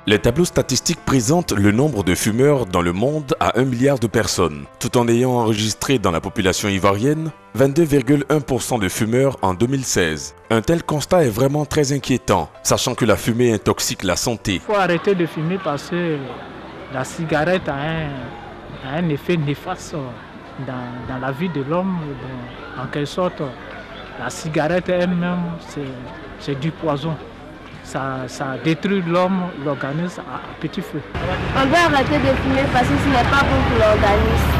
Les tableaux statistiques présentent le nombre de fumeurs dans le monde à 1 milliard de personnes, tout en ayant enregistré dans la population ivoirienne 22,1% de fumeurs en 2016. Un tel constat est vraiment très inquiétant, sachant que la fumée intoxique la santé. Il faut arrêter de fumer parce que la cigarette a un effet néfaste dans la vie de l'homme. En quelque sorte, la cigarette elle-même, c'est du poison. Ça détruit l'homme, l'organisme à petit feu. On doit arrêter de fumer parce que ce n'est pas bon pour l'organisme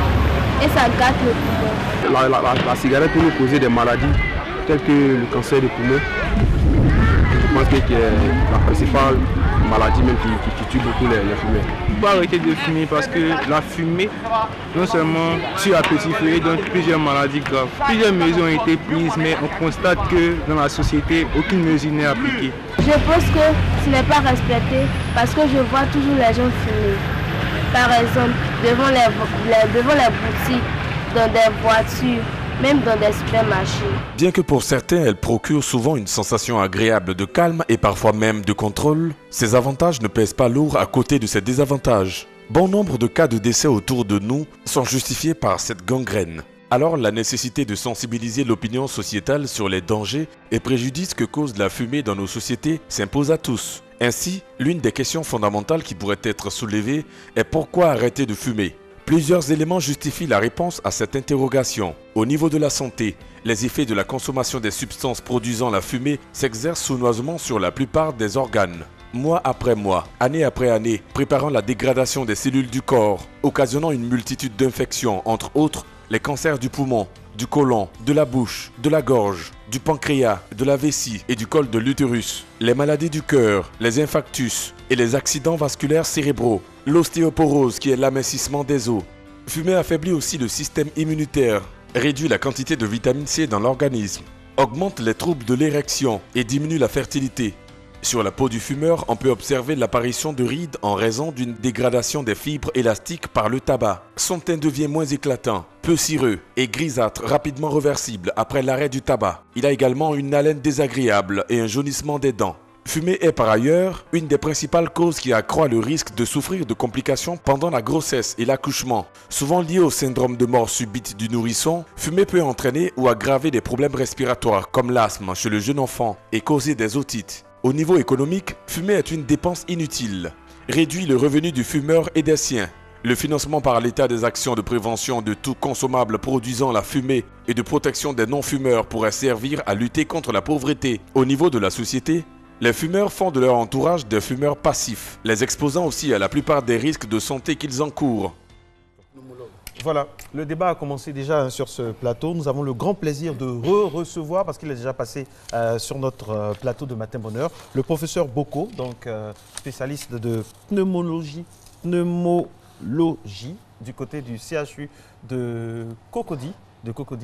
et ça gâte le poumon. La cigarette peut nous causer des maladies telles que le cancer des poumons. Je pense que c'est la principale maladie même qui tue beaucoup les fumeurs. Il faut arrêter de fumer parce que la fumée, non seulement tue à petit feu et donne plusieurs maladies graves. Plusieurs mesures ont été prises, mais on constate que dans la société, aucune mesure n'est appliquée. Je pense que ce n'est pas respecté parce que je vois toujours les gens fumer. Par exemple, devant les boutiques, dans des voitures, même dans des supermarchés. Bien que pour certains, elle procure souvent une sensation agréable de calme et parfois même de contrôle, ces avantages ne pèsent pas lourd à côté de ces désavantages. Bon nombre de cas de décès autour de nous sont justifiés par cette gangrène. Alors la nécessité de sensibiliser l'opinion sociétale sur les dangers et préjudices que cause la fumée dans nos sociétés s'impose à tous. Ainsi, l'une des questions fondamentales qui pourrait être soulevée est pourquoi arrêter de fumer ? Plusieurs éléments justifient la réponse à cette interrogation. Au niveau de la santé, les effets de la consommation des substances produisant la fumée s'exercent sournoisement sur la plupart des organes. Mois après mois, année après année, préparant la dégradation des cellules du corps, occasionnant une multitude d'infections, entre autres les cancers du poumon, du côlon, de la bouche, de la gorge, du pancréas, de la vessie et du col de l'utérus, les maladies du cœur, les infarctus et les accidents vasculaires cérébraux, l'ostéoporose qui est l'amincissement des os. Fumer affaiblit aussi le système immunitaire, réduit la quantité de vitamine C dans l'organisme, augmente les troubles de l'érection et diminue la fertilité. Sur la peau du fumeur, on peut observer l'apparition de rides en raison d'une dégradation des fibres élastiques par le tabac. Son teint devient moins éclatant, peu cireux et grisâtre, rapidement réversible après l'arrêt du tabac. Il a également une haleine désagréable et un jaunissement des dents. Fumer est par ailleurs une des principales causes qui accroît le risque de souffrir de complications pendant la grossesse et l'accouchement. Souvent lié au syndrome de mort subite du nourrisson, fumer peut entraîner ou aggraver des problèmes respiratoires comme l'asthme chez le jeune enfant et causer des otites. Au niveau économique, fumer est une dépense inutile, réduit le revenu du fumeur et des siens. Le financement par l'État des actions de prévention de tout consommable produisant la fumée et de protection des non-fumeurs pourrait servir à lutter contre la pauvreté. Au niveau de la société, les fumeurs font de leur entourage des fumeurs passifs, les exposant aussi à la plupart des risques de santé qu'ils encourent. Voilà, le débat a commencé déjà sur ce plateau. Nous avons le grand plaisir de recevoir, parce qu'il est déjà passé sur notre plateau de Matin Bonheur, le professeur Boko, donc spécialiste de pneumologie du côté du CHU de Cocody.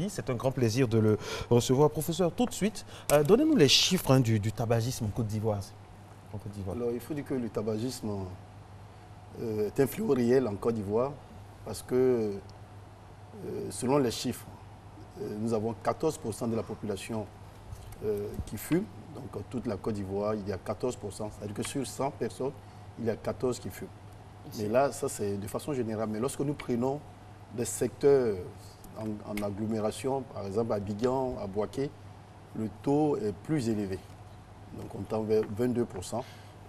C'est un grand plaisir de le recevoir. Professeur, tout de suite, donnez-nous les chiffres du tabagisme en Côte d'Ivoire. Alors, il faut dire que le tabagisme est un fléau réel en Côte d'Ivoire parce que, selon les chiffres, nous avons 14% de la population qui fume. Donc, toute la Côte d'Ivoire, il y a 14%. C'est-à-dire que sur 100 personnes, il y a 14 qui fument. Mais là, ça, c'est de façon générale. Mais lorsque nous prenons des secteurs en agglomération, par exemple à Abidjan, à Bouaké, le taux est plus élevé. Donc on tend vers 22%.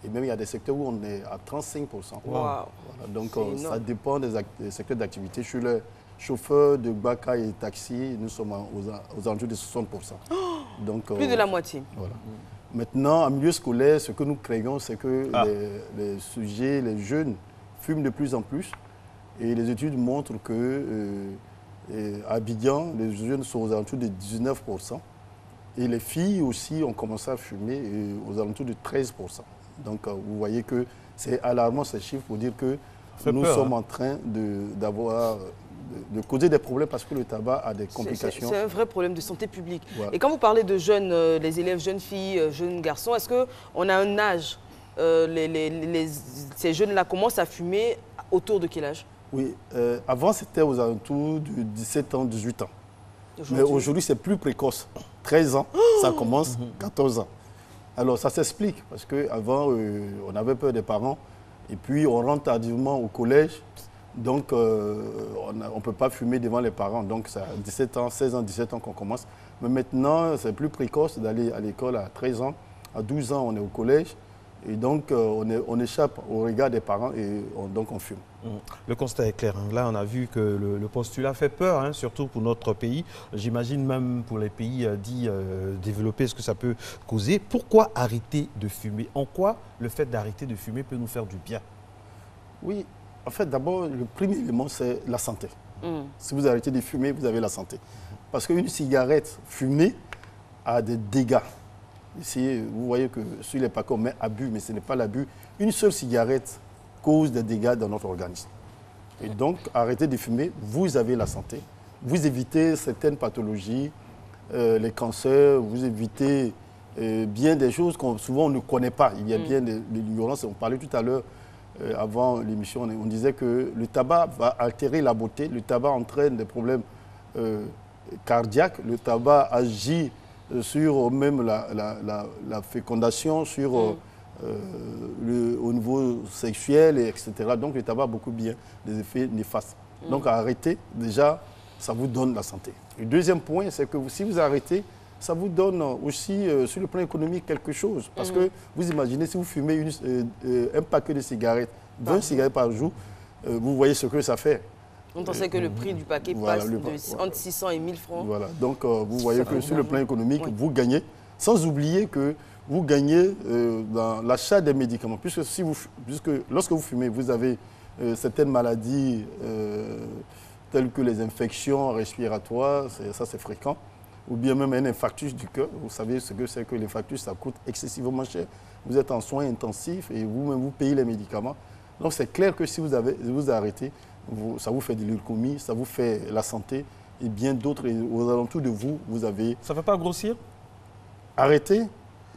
Et même il y a des secteurs où on est à 35%. Wow. Voilà. Donc ça dépend des secteurs d'activité. Je suis le chauffeur de Baka et taxi, nous sommes aux alentours de 60%. Donc, plus de la moitié. Voilà. Maintenant, en milieu scolaire, ce que nous craignons, c'est que les sujets, les jeunes, fument de plus en plus. Et les études montrent que à Abidjan, les jeunes sont aux alentours de 19%. Et les filles aussi ont commencé à fumer aux alentours de 13%. Donc vous voyez que c'est alarmant ces chiffres pour dire que nous sommes en train de causer des problèmes parce que le tabac a des complications. C'est un vrai problème de santé publique. Voilà. Et quand vous parlez de jeunes, les élèves jeunes filles, jeunes garçons, est-ce qu'on a un âge ces jeunes-là commencent à fumer autour de quel âge? Oui, avant c'était aux alentours de 17 ans, 18 ans. Mais aujourd'hui c'est plus précoce. 13 ans, ça commence, 14 ans. Alors ça s'explique parce qu'avant on avait peur des parents Et puis on rentre tardivement au collège, donc on ne peut pas fumer devant les parents. Donc c'est à 17 ans, 16 ans, 17 ans qu'on commence. Mais maintenant, c'est plus précoce d'aller à l'école à 13 ans. À 12 ans, on est au collège. Et donc, on échappe au regard des parents et donc on fume. Le constat est clair. Là, on a vu que le postulat fait peur, hein, surtout pour notre pays. J'imagine même pour les pays dits développés, ce que ça peut causer. Pourquoi arrêter de fumer? En quoi le fait d'arrêter de fumer peut nous faire du bien? Oui, en fait, d'abord, le premier élément, c'est la santé. Si vous arrêtez de fumer, vous avez la santé. Parce qu'une cigarette fumée a des dégâts. Ici, vous voyez que sur les paquets, on met abus, mais ce n'est pas l'abus. Une seule cigarette cause des dégâts dans notre organisme. Et donc, arrêtez de fumer, vous avez la santé. Vous évitez certaines pathologies, les cancers, vous évitez bien des choses qu'on souvent on ne connaît pas. Il y a bien de l'ignorance. On parlait tout à l'heure, avant l'émission, on disait que le tabac va altérer la beauté, le tabac entraîne des problèmes cardiaques, le tabac agit sur même la fécondation, sur, au niveau sexuel, etc. Donc le tabac a beaucoup bien des effets néfastes. Donc arrêter, déjà, ça vous donne la santé. Le deuxième point, c'est que si vous arrêtez, ça vous donne aussi, sur le plan économique, quelque chose. Parce que vous imaginez, si vous fumez un paquet de cigarettes, 20 cigarettes par jour, vous voyez ce que ça fait. On sait que le prix du paquet passe entre 600 et 1000 francs. Voilà, donc vous voyez que sur le plan économique, vous gagnez, sans oublier que vous gagnez dans l'achat des médicaments. Puisque, lorsque vous fumez, vous avez certaines maladies telles que les infections respiratoires, ça c'est fréquent, ou bien même un infarctus du cœur. Vous savez ce que c'est que l'infarctus, ça coûte excessivement cher. Vous êtes en soins intensifs et vous-même vous payez les médicaments. Donc c'est clair que si vous arrêtez, ça vous fait de l'uricomie, ça vous fait la santé et bien d'autres. Aux alentours de vous, vous avez... Ça ne fait pas grossir? Arrêter?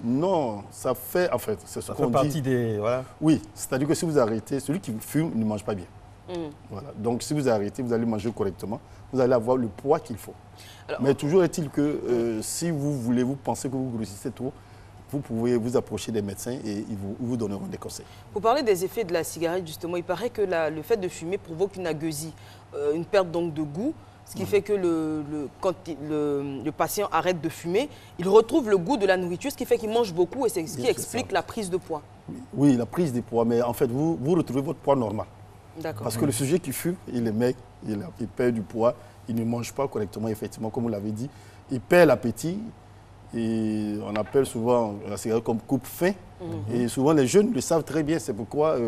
Non, ça fait... En fait, c'est ce qu'on dit. Ça fait partie des... Voilà. Oui, c'est-à-dire que si vous arrêtez, celui qui fume ne mange pas bien. Voilà. Donc si vous arrêtez, vous allez manger correctement, vous allez avoir le poids qu'il faut. Alors, mais toujours est-il que si vous pensez que vous grossissez trop, vous pouvez vous approcher des médecins et ils vous donneront des conseils. Pour parler des effets de la cigarette, justement, il paraît que le fait de fumer provoque une agueusie, une perte donc de goût, ce qui fait que quand le patient arrête de fumer, il retrouve le goût de la nourriture, ce qui fait qu'il mange beaucoup et c'est ce qui explique la prise de poids. Oui, la prise de poids, mais en fait, vous retrouvez votre poids normal. Parce que le sujet qui fume, il est maigre, il perd du poids, il ne mange pas correctement, effectivement, comme vous l'avez dit. Il perd l'appétit. Et on appelle souvent la cigarette comme coupe-faim. Et souvent, les jeunes le savent très bien. C'est pourquoi,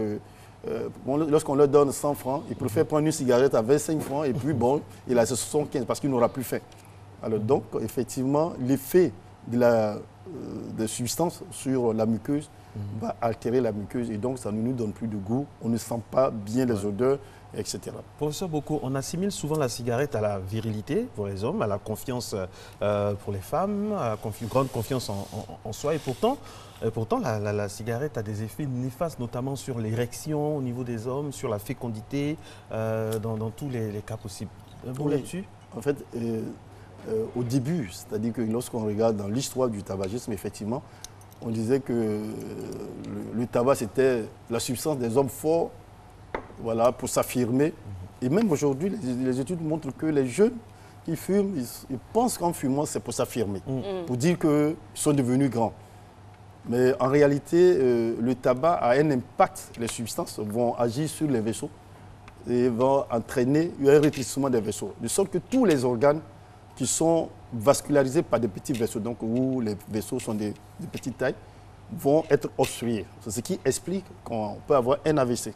lorsqu'on leur donne 100 francs, ils préfèrent prendre une cigarette à 25 francs et puis, bon, il a 75 parce qu'il n'aura plus faim. Alors donc, effectivement, l'effet des substances sur la muqueuse va altérer la muqueuse et donc ça ne nous donne plus de goût, on ne sent pas bien les odeurs, etc. Professeur Boko, on assimile souvent la cigarette à la virilité pour les hommes, à la confiance pour les femmes, à la grande confiance en soi. Et pourtant la cigarette a des effets néfastes, notamment sur l'érection au niveau des hommes, sur la fécondité, dans tous les cas possibles. Vous là-dessus? En fait, au début, c'est-à-dire que lorsqu'on regarde dans l'histoire du tabagisme, effectivement, on disait que le tabac, c'était la substance des hommes forts, voilà, pour s'affirmer. Et même aujourd'hui, les études montrent que les jeunes qui fument, ils pensent qu'en fumant, c'est pour s'affirmer, pour dire qu'ils sont devenus grands. Mais en réalité, le tabac a un impact, les substances vont agir sur les vaisseaux et vont entraîner un rétrécissement des vaisseaux. De sorte que tous les organes qui sont vascularisés par des petits vaisseaux, donc où les vaisseaux sont de petite taille, vont être obstrués. C'est ce qui explique qu'on peut avoir un AVC.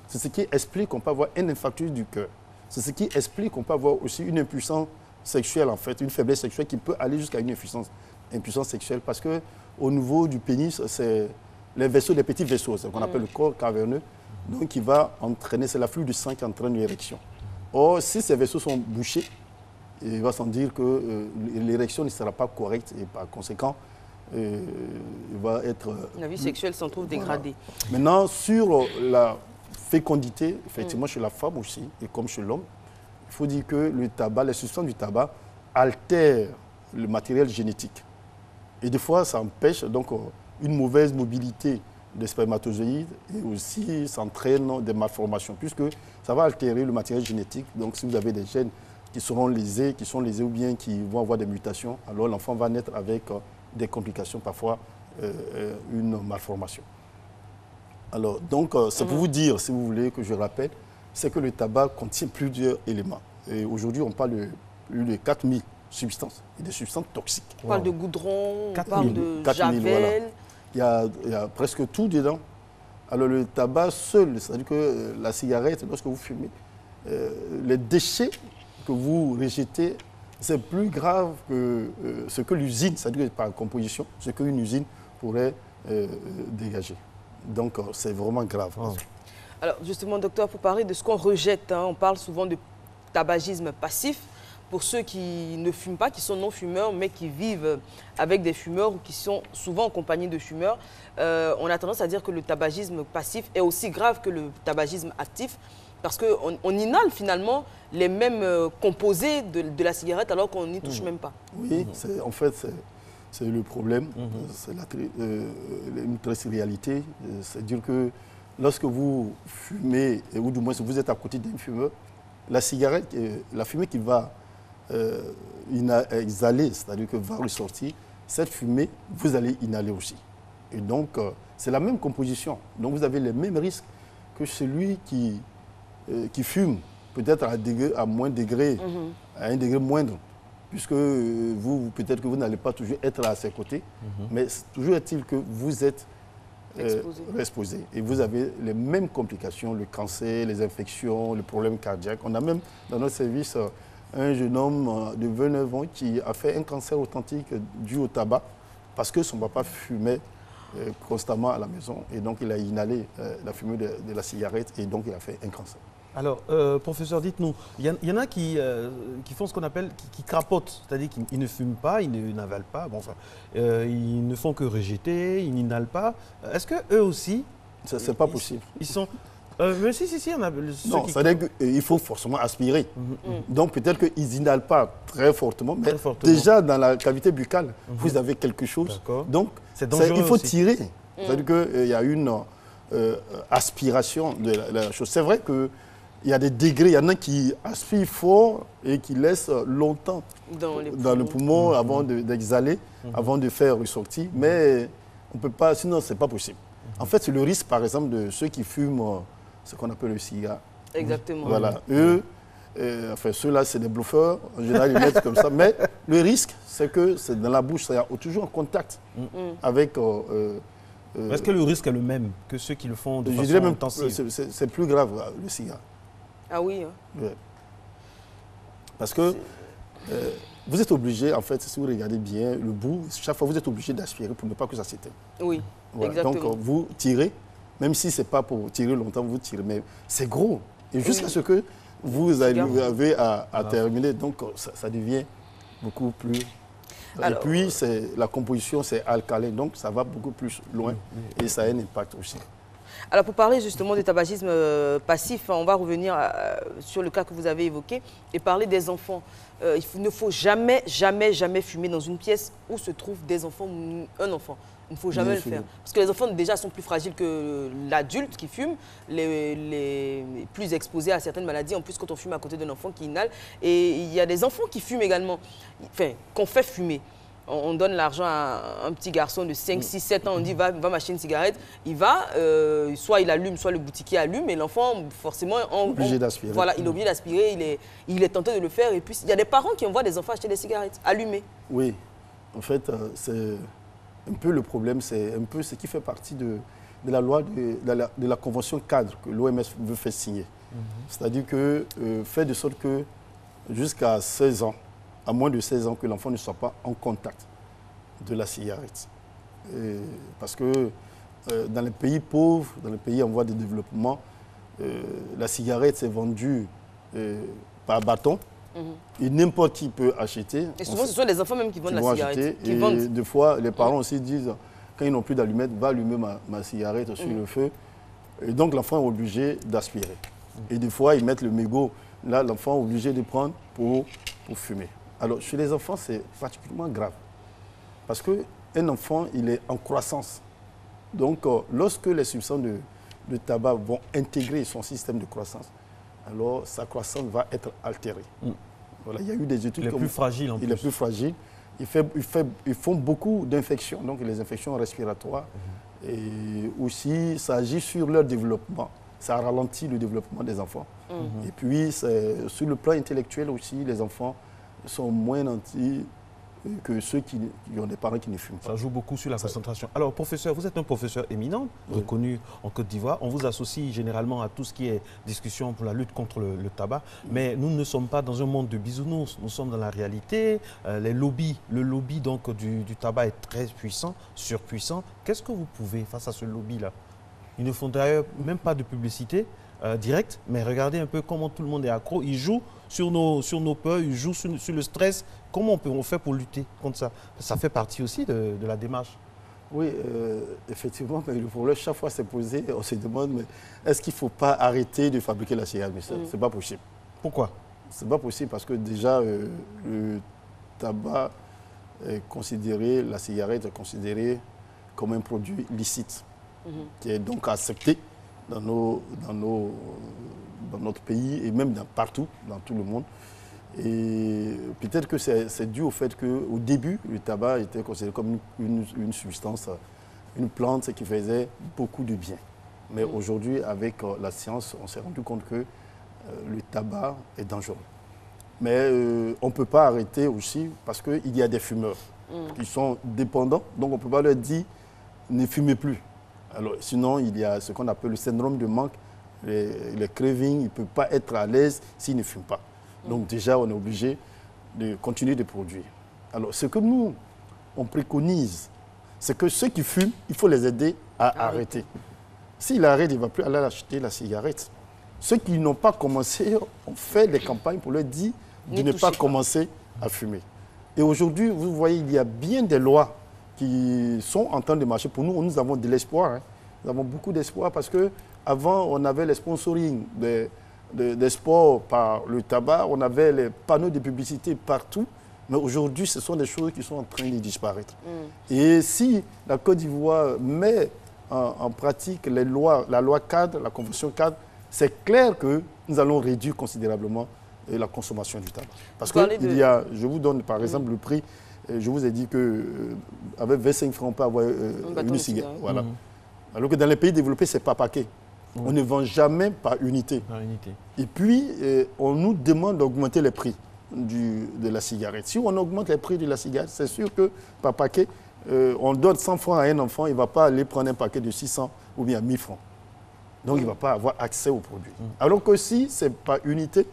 C'est ce qui explique qu'on peut avoir un infarctus du cœur. C'est ce qui explique qu'on peut avoir aussi une impuissance sexuelle, en fait, une faiblesse sexuelle qui peut aller jusqu'à une impuissance sexuelle. Parce qu'au niveau du pénis, c'est les vaisseaux, les petits vaisseaux, c'est ce qu'on appelle le corps caverneux, donc qui va entraîner, c'est l'afflux du sang qui entraîne l'érection. Or, si ces vaisseaux sont bouchés, il va sans dire que l'érection ne sera pas correcte et par conséquent, il va être... La vie sexuelle s'en trouve dégradée. Maintenant, sur la fécondité, effectivement, chez la femme aussi, et comme chez l'homme, il faut dire que le tabac, les substances du tabac altèrent le matériel génétique. Et des fois, ça empêche donc une mauvaise mobilité des spermatozoïdes et aussi ça entraîne des malformations puisque ça va altérer le matériel génétique. Donc si vous avez des gènes qui seront lésés, ou bien qui vont avoir des mutations, alors l'enfant va naître avec des complications, parfois une malformation. Alors donc c'est pour vous dire, si vous voulez que je rappelle, c'est que le tabac contient plusieurs éléments. Et aujourd'hui on parle de plus de 4000 substances et des substances toxiques. On parle de goudron, on 4 parle 000, de 4 000, javel. Voilà. Il y a presque tout dedans. Alors le tabac seul, c'est-à-dire que la cigarette, lorsque vous fumez, les déchets que vous rejetez, c'est plus grave que ce que l'usine, c'est-à-dire par composition, ce qu'une usine pourrait dégager. Donc c'est vraiment grave. Oh. Alors justement, docteur, pour parler de ce qu'on rejette, hein, on parle souvent de tabagisme passif. Pour ceux qui ne fument pas, qui sont non-fumeurs, mais qui vivent avec des fumeurs ou qui sont souvent en compagnie de fumeurs, on a tendance à dire que le tabagisme passif est aussi grave que le tabagisme actif parce qu'on inhale finalement les mêmes composés de la cigarette alors qu'on n'y touche même pas. Oui, en fait, c'est le problème. C'est une triste réalité. C'est-à-dire que lorsque vous fumez, ou du moins si vous êtes à côté d'un fumeur, la cigarette, la fumée qui va exhaler, c'est-à-dire que va ressortir, cette fumée, vous allez inhaler aussi. Et donc, c'est la même composition. Donc, vous avez les mêmes risques que celui qui fume, peut-être à moins degré, à un degré moindre, puisque vous peut-être que vous n'allez pas toujours être à ses côtés, mais toujours est-il que vous êtes exposé. Et vous avez les mêmes complications, le cancer, les infections, le problème cardiaque. On a même dans notre service un jeune homme de 29 ans qui a fait un cancer authentique dû au tabac parce que son papa fumait constamment à la maison et donc il a inhalé la fumée de la cigarette et donc il a fait un cancer. Alors, professeur, dites-nous, il y en a qui font ce qu'on appelle, qui crapotent, c'est-à-dire qu'ils ne fument pas, ils n'avalent pas, bon, enfin, ils ne font que rejeter, ils n'inhalent pas. Est-ce qu'eux aussi... C'est pas possible. Ils sont... mais si, on a... Non, c'est-à-dire qu'il faut forcément aspirer. Donc peut-être qu'ils n'inhalent pas très fortement, mais déjà dans la cavité buccale, vous avez quelque chose. Donc il faut tirer. C'est-à-dire qu'il y a une aspiration de la chose. C'est vrai qu'il y a des degrés, il y en a qui aspirent fort et qui laissent longtemps dans le poumon avant d'exhaler, avant de faire ressortir, mais on ne peut pas, sinon ce n'est pas possible. En fait, c'est le risque, par exemple, de ceux qui fument ce qu'on appelle le cigare. Exactement. Voilà. Eux, enfin, ceux-là, c'est des bluffeurs. En général, ils mettent comme ça. Mais le risque, c'est que c'est dans la bouche, c'est toujours en contact avec... Est-ce que le risque est le même que ceux qui le font de façon même intensive? C'est plus grave, le cigare. Ah oui, hein. Ouais. Parce que vous êtes obligé, en fait, si vous regardez bien le bout, chaque fois, vous êtes obligé d'aspirer pour ne pas que ça s'éteigne. Oui, voilà. exactement. Donc, vous tirez, même si ce n'est pas pour tirer longtemps, vous tirez, mais c'est gros. Et jusqu'à ce que vous avez à terminer, donc ça devient beaucoup plus... Alors, et puis, la composition, c'est alcalin, donc ça va beaucoup plus loin et ça a un impact aussi. Alors, pour parler justement du tabagisme passif, on va revenir sur le cas que vous avez évoqué et parler des enfants. Il ne faut jamais fumer dans une pièce où se trouvent des enfants ou un enfant. Il ne faut jamais le faire. Parce que les enfants, déjà, sont plus fragiles que l'adulte qui fume, les plus exposés à certaines maladies. En plus, quand on fume à côté d'un enfant qui inhale. Et il y a des enfants qui fument également, enfin, qu'on fait fumer. On donne l'argent à un petit garçon de 5, 6, 7 ans, on dit va m'acheter une cigarette. Il va, soit il allume, soit le boutiquier allume, et l'enfant, forcément, obligé d'aspirer. Voilà, il est obligé d'aspirer, il est tenté de le faire. Et puis, il y a des parents qui envoient des enfants acheter des cigarettes allumées. Oui, en fait, c'est un peu le problème, c'est un peu ce qui fait partie de la loi, de la convention cadre que l'OMS veut faire signer. C'est-à-dire que fait de sorte que jusqu'à 16 ans, à moins de 16 ans, que l'enfant ne soit pas en contact de la cigarette. Parce que dans les pays pauvres, dans les pays en voie de développement, la cigarette s'est vendue par bâton. Et n'importe qui peut acheter. Et souvent, ce sont les enfants même qui vendent la cigarette. Et des fois, les parents aussi disent, quand ils n'ont plus d'allumettes, va allumer ma cigarette sur le feu. Et donc, l'enfant est obligé d'aspirer. Et des fois, ils mettent le mégot. Là, l'enfant est obligé de prendre pour fumer. Alors, chez les enfants, c'est particulièrement grave. Parce qu'un enfant, il est en croissance. Donc, lorsque les substances de tabac vont intégrer son système de croissance, alors sa croissance va être altérée. Voilà, il y a eu des études... Il est plus fragile en plus. Il est plus fragile. Ils font beaucoup d'infections, donc les infections respiratoires. Et aussi, ça agit sur leur développement. Ça ralentit le développement des enfants. Et puis, sur le plan intellectuel aussi, les enfants sont moins nantis que ceux qui ont des parents qui ne fument pas. Ça joue beaucoup sur la concentration. Alors, professeur, vous êtes un professeur éminent, reconnu en Côte d'Ivoire. On vous associe généralement à tout ce qui est discussion pour la lutte contre le tabac. Mais nous ne sommes pas dans un monde de bisounours. Nous sommes dans la réalité. Le lobby donc, du tabac est très puissant, surpuissant. Qu'est-ce que vous pouvez face à ce lobby-là? Il ne faut d'ailleurs même pas de publicité directe, mais regardez un peu comment tout le monde est accro. Ils jouent sur nos peurs, ils jouent sur le stress. Comment on fait pour lutter contre ça? Ça fait partie aussi de la démarche. Oui, effectivement, mais le problème, chaque fois c'est posé, on se demande, mais est-ce qu'il ne faut pas arrêter de fabriquer la cigarette? Mais ce n'est pas possible. Pourquoi? Ce n'est pas possible parce que déjà, le tabac est considéré, la cigarette est considérée comme un produit licite, qui est donc accepté dans notre pays et même partout, dans tout le monde. Et peut-être que c'est dû au fait qu'au début, le tabac était considéré comme une substance, une plante qui faisait beaucoup de bien. Mais aujourd'hui, avec la science, on s'est rendu compte que le tabac est dangereux. Mais on ne peut pas arrêter aussi parce qu'il y a des fumeurs qui sont dépendants. Donc on ne peut pas leur dire ne fumez plus. Alors, sinon, il y a ce qu'on appelle le syndrome de manque, les cravings, il ne peut pas être à l'aise s'il ne fume pas. Donc déjà, on est obligé de continuer de produire. Alors, ce que nous, on préconise, c'est que ceux qui fument, il faut les aider à arrêter. S'il arrête, il ne va plus aller acheter la cigarette. Ceux qui n'ont pas commencé, on fait des campagnes pour leur dire de ne pas commencer à fumer. Et aujourd'hui, vous voyez, il y a bien des lois qui sont en train de marcher. Pour nous, nous avons de l'espoir. Nous avons beaucoup d'espoir parce qu'avant, on avait les sponsoring des sports par le tabac, on avait les panneaux de publicité partout. Mais aujourd'hui, ce sont des choses qui sont en train de disparaître. Et si la Côte d'Ivoire met en pratique la loi cadre, la convention cadre, c'est clair que nous allons réduire considérablement la consommation du tabac. Parce que je vous donne par exemple le prix. Je vous ai dit qu'avec 25 francs, on peut avoir une cigarette. Voilà. Alors que dans les pays développés, ce n'est pas paquet. On ne vend jamais par unité. Et puis, on nous demande d'augmenter les prix de la cigarette. Si on augmente les prix de la cigarette, c'est sûr que par paquet, on donne 100 francs à un enfant, il ne va pas aller prendre un paquet de 600 ou bien 1000 francs. Donc, il ne va pas avoir accès au produit. Alors que si c'est par unité,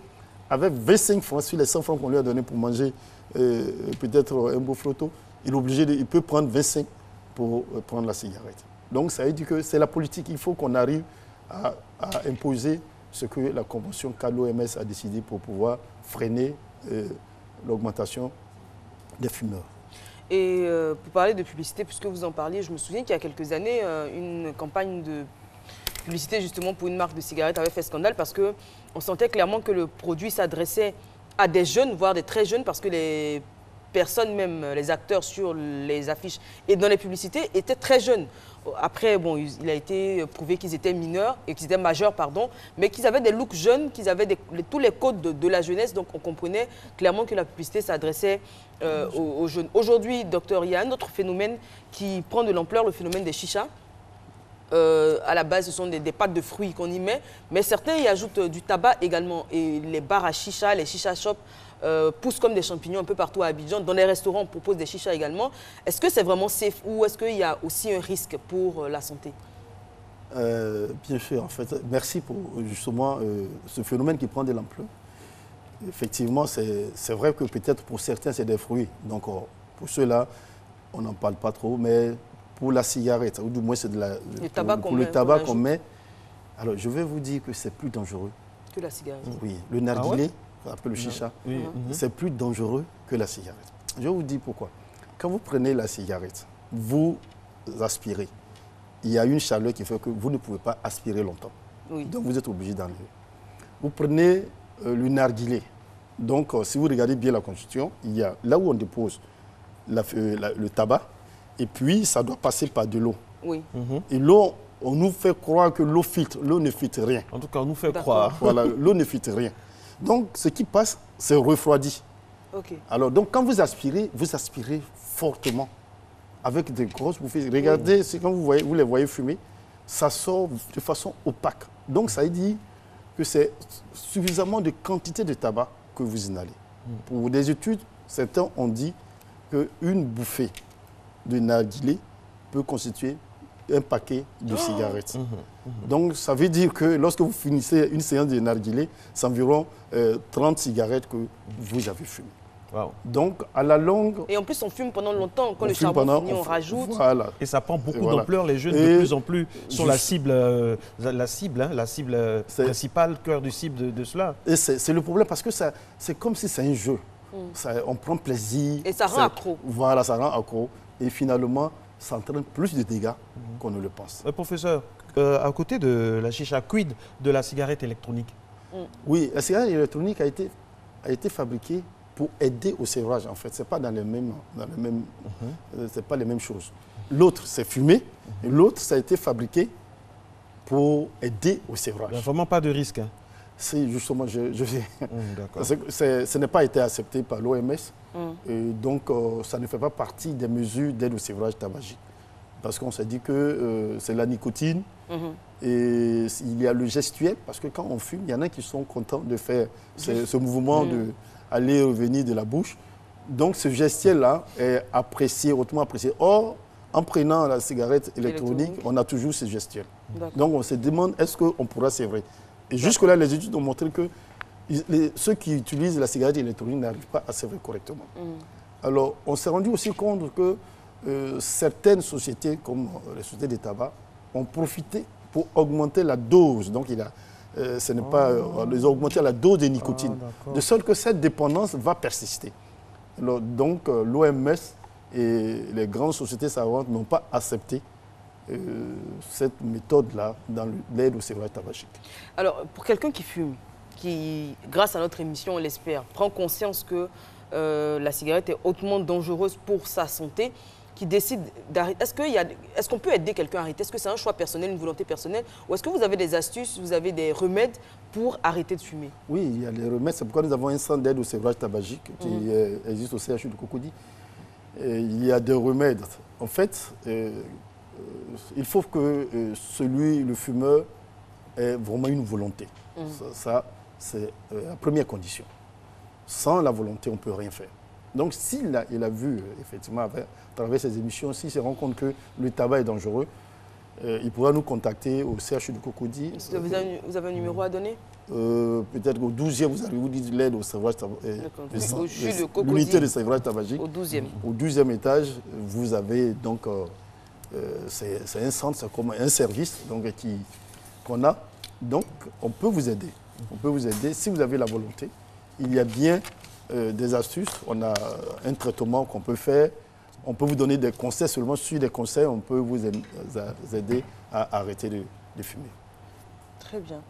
avec 25 francs, sur les 100 francs qu'on lui a donné pour manger peut-être un beau flotto, il peut prendre 25 pour prendre la cigarette. Donc ça veut dire que c'est la politique. Il faut qu'on arrive à imposer ce que la convention CAD-OMS a décidé pour pouvoir freiner l'augmentation des fumeurs. Et pour parler de publicité, puisque vous en parliez, je me souviens qu'il y a quelques années, une campagne de publicité justement pour une marque de cigarettes avait fait scandale parce qu'on sentait clairement que le produit s'adressait à des jeunes, voire des très jeunes, parce que les personnes, même les acteurs sur les affiches et dans les publicités, étaient très jeunes. Après, bon, il a été prouvé qu'ils étaient mineurs, et qu'ils étaient majeurs, pardon, mais qu'ils avaient des looks jeunes, qu'ils avaient tous les codes de la jeunesse, donc on comprenait clairement que la publicité s'adressait aux jeunes. Aujourd'hui, docteur, il y a un autre phénomène qui prend de l'ampleur, le phénomène des chichas. À la base, ce sont des pâtes de fruits qu'on y met, mais certains y ajoutent du tabac également. Et les bars à chicha, les chicha shops poussent comme des champignons un peu partout à Abidjan. Dans les restaurants, on propose des chichas également. Est-ce que c'est vraiment safe ou est-ce qu'il y a aussi un risque pour la santé? Bien sûr, en fait. Merci pour justement ce phénomène qui prend de l'ampleur. Effectivement, c'est vrai que peut-être pour certains, c'est des fruits. Donc, pour ceux-là, on n'en parle pas trop, mais pour la cigarette, ou du moins c'est le tabac qu'on met. Alors je vais vous dire que c'est plus dangereux que la cigarette. Oui, le narguilé, on appelle le chicha, c'est plus dangereux que la cigarette. Je vous dis pourquoi. Quand vous prenez la cigarette, vous aspirez. Il y a une chaleur qui fait que vous ne pouvez pas aspirer longtemps. Donc vous êtes obligé d'enlever. Vous prenez le narguilé. Donc si vous regardez bien la Constitution, il y a là où on dépose le tabac, et puis ça doit passer par de l'eau. Oui. Et l'eau, on nous fait croire que l'eau filtre. L'eau ne filtre rien. En tout cas, on nous fait croire. Voilà, l'eau ne filtre rien. Donc, ce qui passe, c'est refroidi. Ok. Alors, donc, quand vous aspirez fortement, avec des grosses bouffées. Regardez, quand vous les voyez fumer, ça sort de façon opaque. Donc, ça veut dire que c'est suffisamment de quantité de tabac que vous inhalez. Pour des études, certains ont dit qu'une bouffée de narguilé peut constituer un paquet de cigarettes. Donc, ça veut dire que lorsque vous finissez une séance de narguilé, c'est environ 30 cigarettes que vous avez fumées. Wow. Donc, à la longue... Et en plus, on fume pendant longtemps. Quand le charbon finit, on rajoute. Voilà. Et ça prend beaucoup d'ampleur. Les jeunes, de plus en plus, sont la cible principale, cœur du cible de cela. Et c'est le problème parce que c'est comme si c'est un jeu. On prend plaisir. Et ça rend accro. Voilà, ça rend accro. Et finalement, ça entraîne plus de dégâts qu'on ne le pense. Professeur, à côté de la chicha, quid de la cigarette électronique? Oui, la cigarette électronique a été fabriquée pour aider au sévrage, en fait. Ce n'est pas c'est pas les mêmes choses. L'autre, c'est fumé, et l'autre, ça a été fabriqué pour aider au sévrage. Il n'y a vraiment pas de risque. Hein. C'est justement, ce n'est pas été accepté par l'OMS, et donc ça ne fait pas partie des mesures d'aide au sévrage tabagique. Parce qu'on s'est dit que c'est la nicotine, et il y a le gestuel, parce que quand on fume, il y en a qui sont contents de faire ce mouvement de aller et revenir de la bouche. Donc ce gestuel-là est apprécié, hautement apprécié. Or, en prenant la cigarette électronique, on a toujours ce gestuel. Donc on se demande, est-ce qu'on pourra sévrer? Et jusque-là, les études ont montré que ceux qui utilisent la cigarette électronique n'arrivent pas à sévrer correctement. Alors, on s'est rendu aussi compte que certaines sociétés, comme les sociétés de tabac, ont profité pour augmenter la dose. Donc, ils ont augmenté la dose de nicotine, de sorte que cette dépendance va persister. Alors, donc, l'OMS et les grandes sociétés savantes n'ont pas accepté cette méthode-là dans l'aide au sévrage tabagique. Alors, pour quelqu'un qui fume, qui, grâce à notre émission, on l'espère, prend conscience que la cigarette est hautement dangereuse pour sa santé, qui décide d'arrêter. Est-ce qu'on peut aider quelqu'un à arrêter? Est-ce que c'est un choix personnel, une volonté personnelle? Ou est-ce que vous avez des astuces, vous avez des remèdes pour arrêter de fumer? Oui, il y a des remèdes. C'est pourquoi nous avons un centre d'aide au sévrage tabagique qui existe au CHU de Cocody. Il y a des remèdes. En fait, il faut que le fumeur ait vraiment une volonté. Ça c'est la première condition. Sans la volonté, on ne peut rien faire. Donc, s'il a vu, effectivement, à travers ces émissions, s'il se rend compte que le tabac est dangereux, il pourra nous contacter au CHU de Cocody. Vous avez un numéro à donner? Peut-être au 12e, vous avez dit l'aide au sévrage tabagique. L'unité de sévrage tabagique. Au 12e. Au 12e étage, vous avez donc, c'est un centre, c'est comme un service qu'on a. Donc, on peut vous aider. On peut vous aider si vous avez la volonté. Il y a bien des astuces. On a un traitement qu'on peut faire. On peut vous donner des conseils. Seulement sur des conseils, on peut vous aider à arrêter de fumer. Très bien.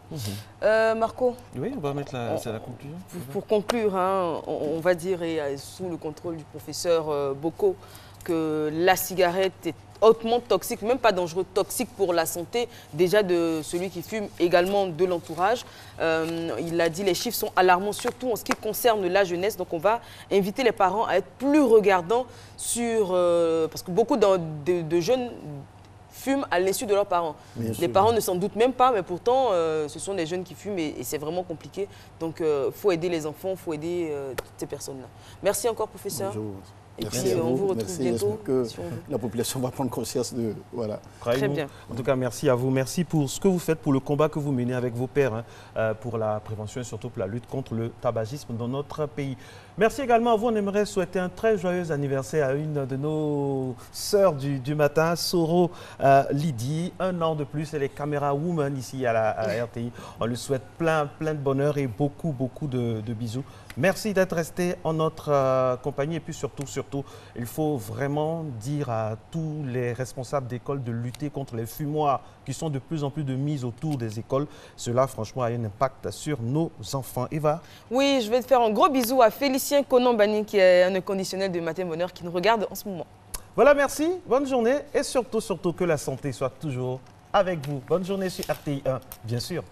Marco? Oui, on va mettre la conclusion. Pour conclure, hein, on va dire, et sous le contrôle du professeur Boko, que la cigarette est hautement toxique, même pas dangereux, toxique pour la santé, déjà de celui qui fume, également de l'entourage. Il a dit, les chiffres sont alarmants, surtout en ce qui concerne la jeunesse. Donc on va inviter les parents à être plus regardants sur... parce que beaucoup de jeunes fument à l'insu de leurs parents. Les parents ne s'en doutent même pas, mais pourtant, ce sont des jeunes qui fument et c'est vraiment compliqué. Donc il faut aider les enfants, il faut aider toutes ces personnes-là. Merci encore, professeur. Bonjour. Et puis, on vous retrouve bientôt. Que la population va prendre conscience de... Voilà. Très bien. En tout cas, merci à vous. Merci pour ce que vous faites, pour le combat que vous menez avec vos pairs, pour la prévention et surtout pour la lutte contre le tabagisme dans notre pays. Merci également à vous. On aimerait souhaiter un très joyeux anniversaire à une de nos sœurs du matin, Soro Lydie. 1 an de plus, elle est caméra woman ici à la RTI. On lui souhaite plein de bonheur et beaucoup de bisous. Merci d'être resté en notre compagnie et puis surtout, il faut vraiment dire à tous les responsables d'écoles de lutter contre les fumoirs qui sont de plus en plus de mise autour des écoles. Cela, franchement, a un impact sur nos enfants. Eva? Oui, je vais te faire un gros bisou à Félicien Konon-Bani, qui est un inconditionnel de Matin Bonheur, qui nous regarde en ce moment. Voilà, merci, bonne journée et surtout que la santé soit toujours avec vous. Bonne journée sur RTI 1, bien sûr.